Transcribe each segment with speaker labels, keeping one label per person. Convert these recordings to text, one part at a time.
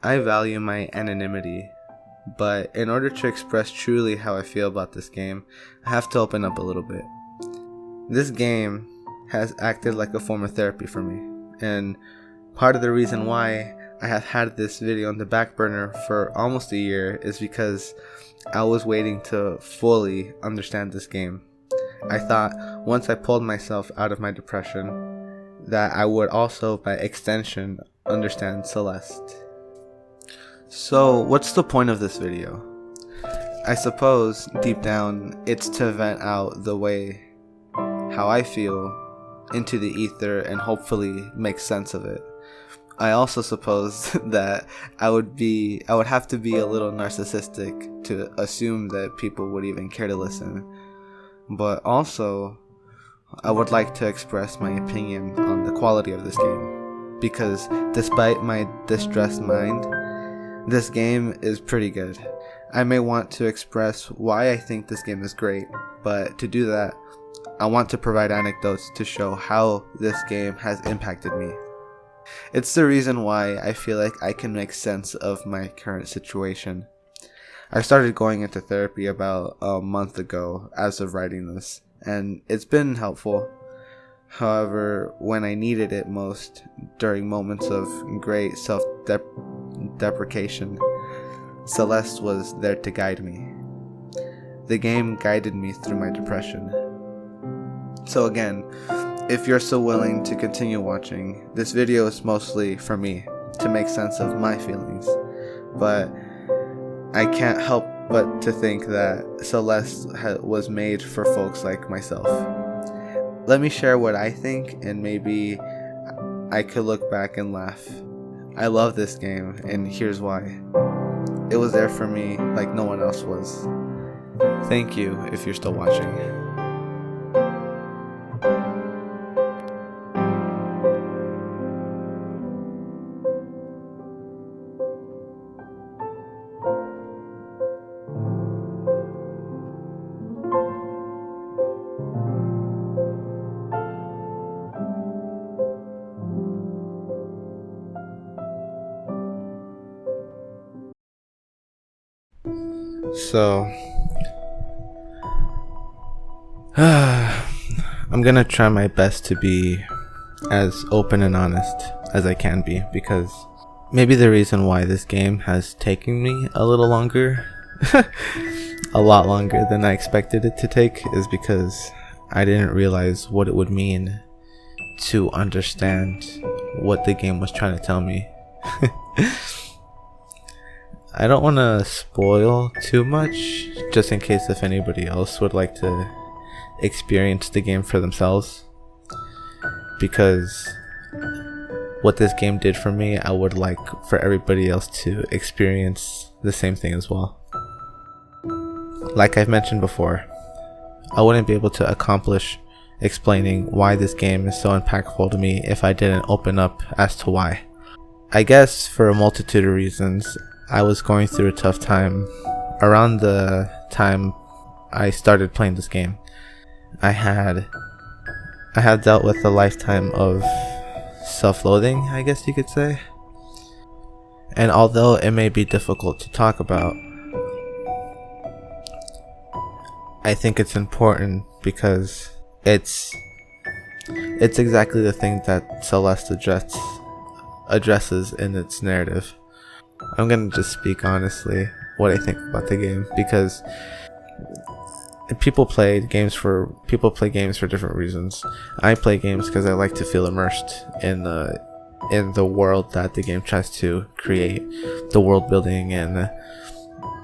Speaker 1: I value my anonymity, but in order to express truly how I feel about this game, I have to open up a little bit. This game has acted like a form of therapy for me, and part of the reason why I have had this video on the back burner for almost a year is because I was waiting to fully understand this game. I thought once I pulled myself out of my depression that I would also, by extension, understand Celeste. So what's the point of this video? I suppose deep down it's to vent out the way how I feel into the ether and hopefully make sense of it. I also suppose that I would have to be a little narcissistic to assume that people would even care to listen. But also, I would like to express my opinion on the quality of this game, because despite my distressed mind, this game is pretty good. I may want to express why I think this game is great, but to do that, I want to provide anecdotes to show how this game has impacted me. It's the reason why I feel like I can make sense of my current situation. I started going into therapy about a month ago as of writing this, and it's been helpful. However, when I needed it most, during moments of great self-deprecation, Celeste was there to guide me. The game guided me through my depression. So again, if you're so willing to continue watching, this video is mostly for me, to make sense of my feelings. But I can't help but to think that Celeste was made for folks like myself. Let me share what I think, and maybe I could look back and laugh. I love this game, and here's why. It was there for me like no one else was. Thank you if you're still watching. So, I'm gonna try my best to be as open and honest as I can be, because maybe the reason why this game has taken me a little longer, a lot longer than I expected it to take, is because I didn't realize what it would mean to understand what the game was trying to tell me. I don't want to spoil too much, just in case if anybody else would like to experience the game for themselves, because what this game did for me, I would like for everybody else to experience the same thing as well. Like I've mentioned before, I wouldn't be able to accomplish explaining why this game is so impactful to me if I didn't open up as to why. I guess for a multitude of reasons, I was going through a tough time around the time I started playing this game. I have dealt with a lifetime of self-loathing, I guess you could say. And although it may be difficult to talk about, I think it's important because it's exactly the thing that Celeste addresses in its narrative. I'm gonna just speak honestly what I think about the game, because people play games for different reasons. I play games because I like to feel immersed in the world that the game tries to create. The world building and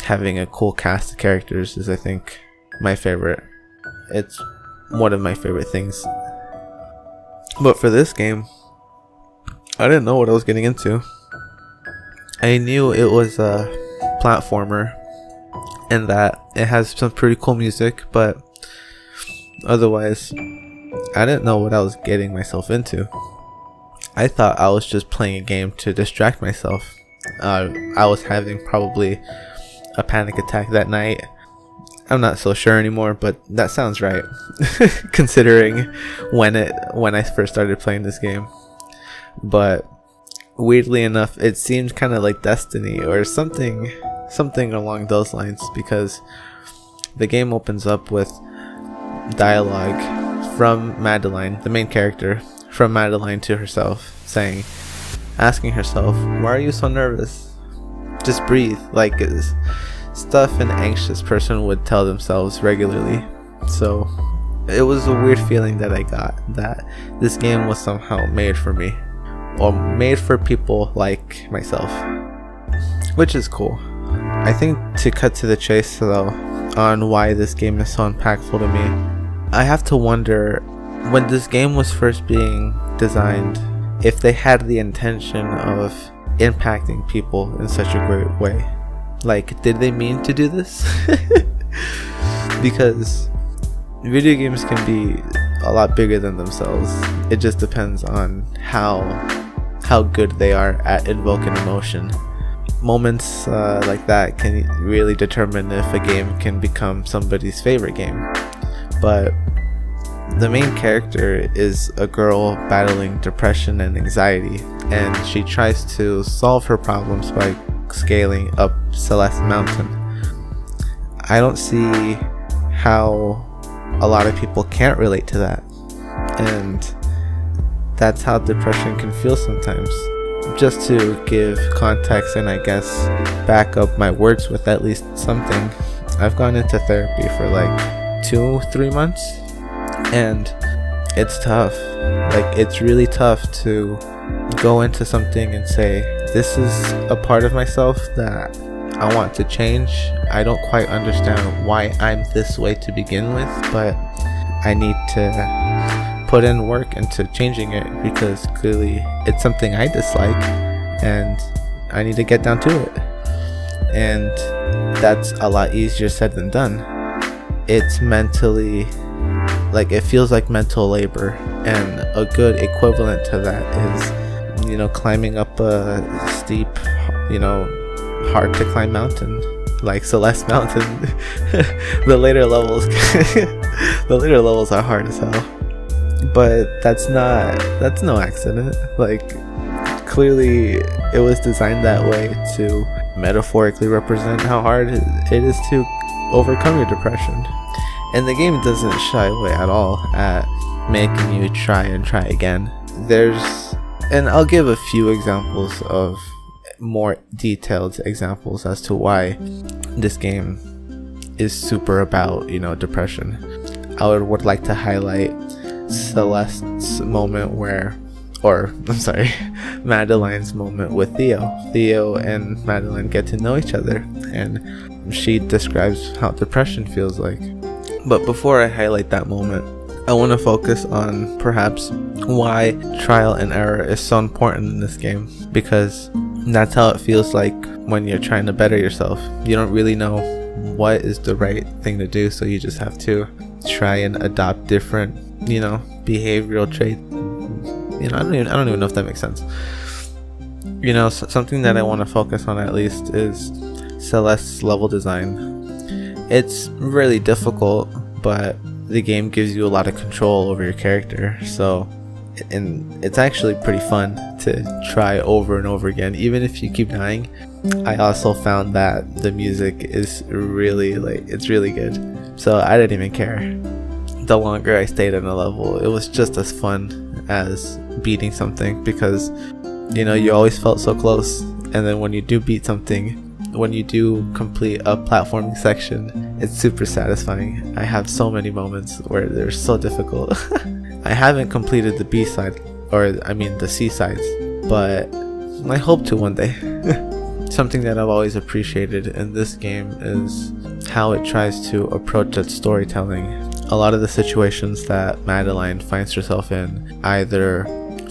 Speaker 1: having a cool cast of characters is, I think, my favorite. It's one of my favorite things. But for this game, I didn't know what I was getting into. I knew it was a platformer and that it has some pretty cool music, but otherwise I didn't know what I was getting myself into. I thought I was just playing a game to distract myself. I was having probably a panic attack that night. I'm not so sure anymore, but that sounds right considering when I first started playing this game. But weirdly enough, it seemed kind of like destiny or something along those lines, because the game opens up with dialogue from Madeline, the main character, from Madeline to herself, asking herself, why are you so nervous? Just breathe. Like, it's stuff an anxious person would tell themselves regularly. So it was a weird feeling that I got, that this game was somehow made for me, or made for people like myself, which is cool. I think, to cut to the chase though, on why this game is so impactful to me, I have to wonder, when this game was first being designed, if they had the intention of impacting people in such a great way. Like, did they mean to do this? Because video games can be a lot bigger than themselves. It just depends on how good they are at invoking emotion. Moments like that can really determine if a game can become somebody's favorite game. But the main character is a girl battling depression and anxiety, and she tries to solve her problems by scaling up Celeste Mountain. I don't see how a lot of people can't relate to that, and that's how depression can feel sometimes. Just to give context and I guess back up my words with at least something, I've gone into therapy for like 2-3 months, and it's tough. Like, it's really tough to go into something and say, this is a part of myself that I want to change. I don't quite understand why I'm this way to begin with, but I need to put in work into changing it, because clearly it's something I dislike and I need to get down to it. And that's a lot easier said than done. It's mentally, like, it feels like mental labor, and a good equivalent to that is, climbing up a steep, hard to climb mountain like Celeste Mountain. the later levels are hard as hell, but that's no accident. Like, clearly it was designed that way to metaphorically represent how hard it is to overcome your depression. And the game doesn't shy away at all at making you try and try again. And I'll give a few examples of more detailed examples as to why this game is super about, depression. I would like to highlight Celeste's moment Madeline's moment with Theo. Theo and Madeline get to know each other, and she describes how depression feels like. But before I highlight that moment, I want to focus on perhaps why trial and error is so important in this game, because that's how it feels like when you're trying to better yourself. You don't really know what is the right thing to do, so you just have to try and adopt different, behavioral traits. I don't even know if that makes sense. Something that I want to focus on at least is Celeste's level design. It's really difficult, but the game gives you a lot of control over your character, and it's actually pretty fun to try over and over again, even if you keep dying. I also found that the music is really, it's really good, so I didn't even care. The longer I stayed in a level, it was just as fun as beating something, because you always felt so close. And then when you do beat something, when you do complete a platforming section, it's super satisfying. I have so many moments where they're so difficult. I haven't completed the B side, the C sides, but I hope to one day. Something that I've always appreciated in this game is how it tries to approach its storytelling. A lot of the situations that Madeline finds herself in either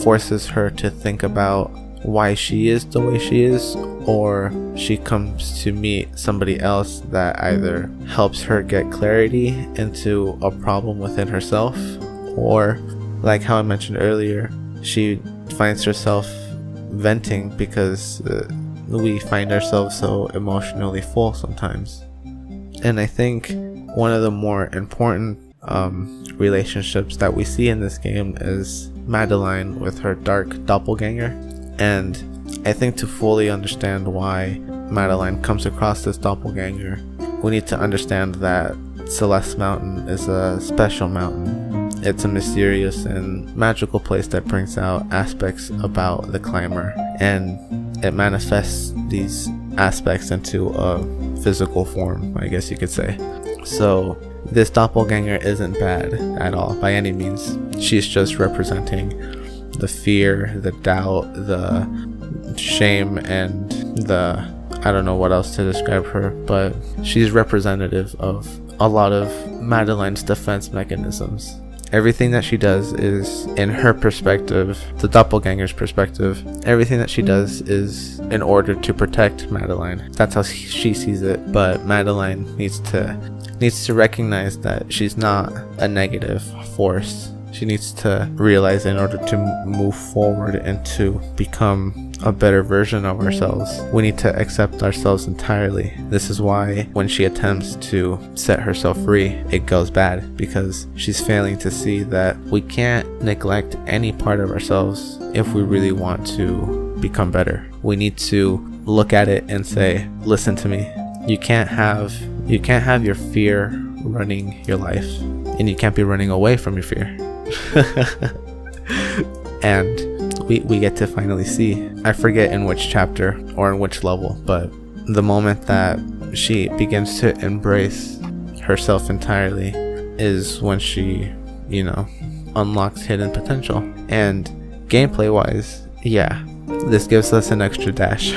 Speaker 1: forces her to think about why she is the way she is, or she comes to meet somebody else that either helps her get clarity into a problem within herself, or, like how I mentioned earlier, she finds herself venting because we find ourselves so emotionally full sometimes. And I think one of the more important relationships that we see in this game is Madeline with her dark doppelganger. And I think to fully understand why Madeline comes across this doppelganger, we need to understand that Celeste Mountain is a special mountain. It's a mysterious and magical place that brings out aspects about the climber, and it manifests these aspects into a physical form, I guess you could say. So this doppelganger isn't bad at all by any means. She's just representing the fear, the doubt, the shame, and the, I don't know what else to describe her, but she's representative of a lot of Madeline's defense mechanisms. Everything that she does is, in her perspective, the doppelganger's perspective, everything that she does is in order to protect Madeline. That's how she sees it. But Madeline needs to recognize that she's not a negative force. She needs to realize in order to move forward and to become a better version of ourselves, we need to accept ourselves entirely. This is why when she attempts to set herself free, it goes bad, because she's failing to see that we can't neglect any part of ourselves if we really want to become better. We need to look at it and say, listen to me. You can't have your fear running your life, and you can't be running away from your fear. And we get to finally see, I forget in which chapter or in which level, but the moment that she begins to embrace herself entirely is when she, unlocks hidden potential. And gameplay wise, yeah, this gives us an extra dash.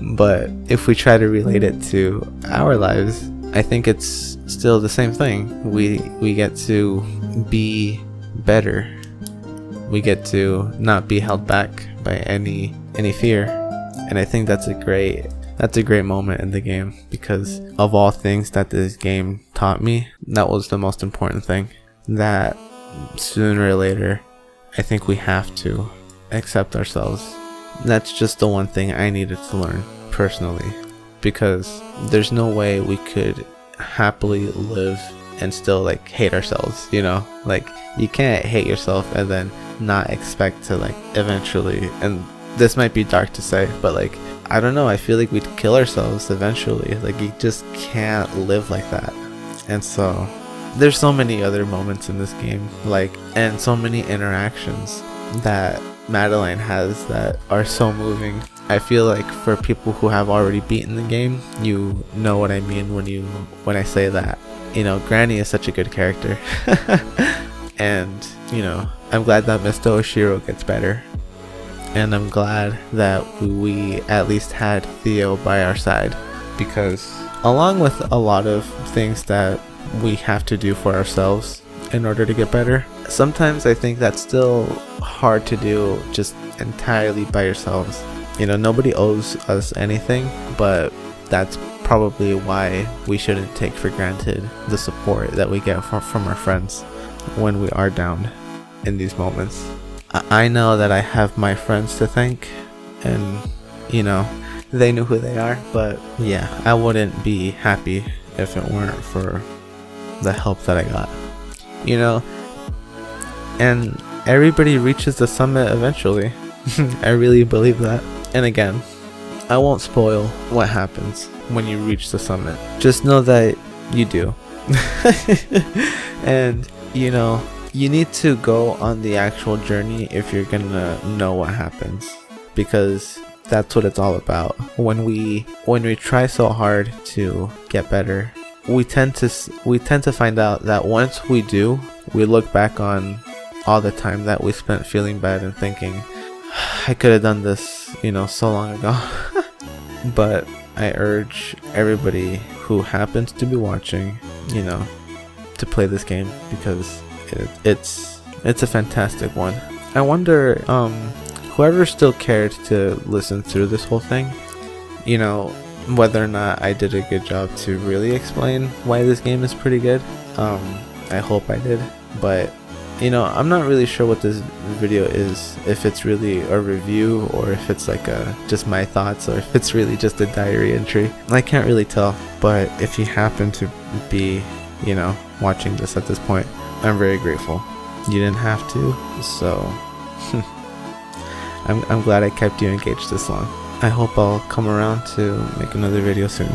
Speaker 1: But if we try to relate it to our lives, I think it's still the same thing. We get to be better. We get to not be held back by any fear. And I think that's a great moment in the game, because of all things that this game taught me, that was the most important thing. That sooner or later, I think we have to accept ourselves. That's just the one thing I needed to learn personally, because there's no way we could happily live and still hate ourselves, you can't hate yourself and then not expect to eventually, and this might be dark to say, but I don't know, I feel like we'd kill ourselves eventually. You just can't live like that. And so there's so many other moments in this game, and so many interactions that Madeline has that are so moving. I feel like for people who have already beaten the game, you know what I mean when I say that. Granny is such a good character. And I'm glad that Mr. Oshiro gets better, and I'm glad that we at least had Theo by our side, because along with a lot of things that we have to do for ourselves in order to get better, sometimes I think that's still hard to do just entirely by yourselves. Nobody owes us anything, but that's probably why we shouldn't take for granted the support that we get from our friends when we are down in these moments. I know that I have my friends to thank, and they know who they are, but yeah, I wouldn't be happy if it weren't for the help that I got. And everybody reaches the summit eventually. I really believe that. And again, I won't spoil what happens when you reach the summit. Just know that you do. And you need to go on the actual journey if you're gonna know what happens, because that's what it's all about. When we try so hard to get better, we tend to find out that once we do, we look back on all the time that we spent feeling bad and thinking, I could have done this, so long ago. But I urge everybody who happens to be watching, to play this game, because it's a fantastic one. I wonder, whoever still cared to listen through this whole thing, whether or not I did a good job to really explain why this game is pretty good. I hope I did, but I'm not really sure what this video is, if it's really a review or if it's just my thoughts, or if it's really just a diary entry. I can't really tell, but if you happen to be, watching this at this point, I'm very grateful. You didn't have to, so I'm glad I kept you engaged this long. I hope I'll come around to make another video soon.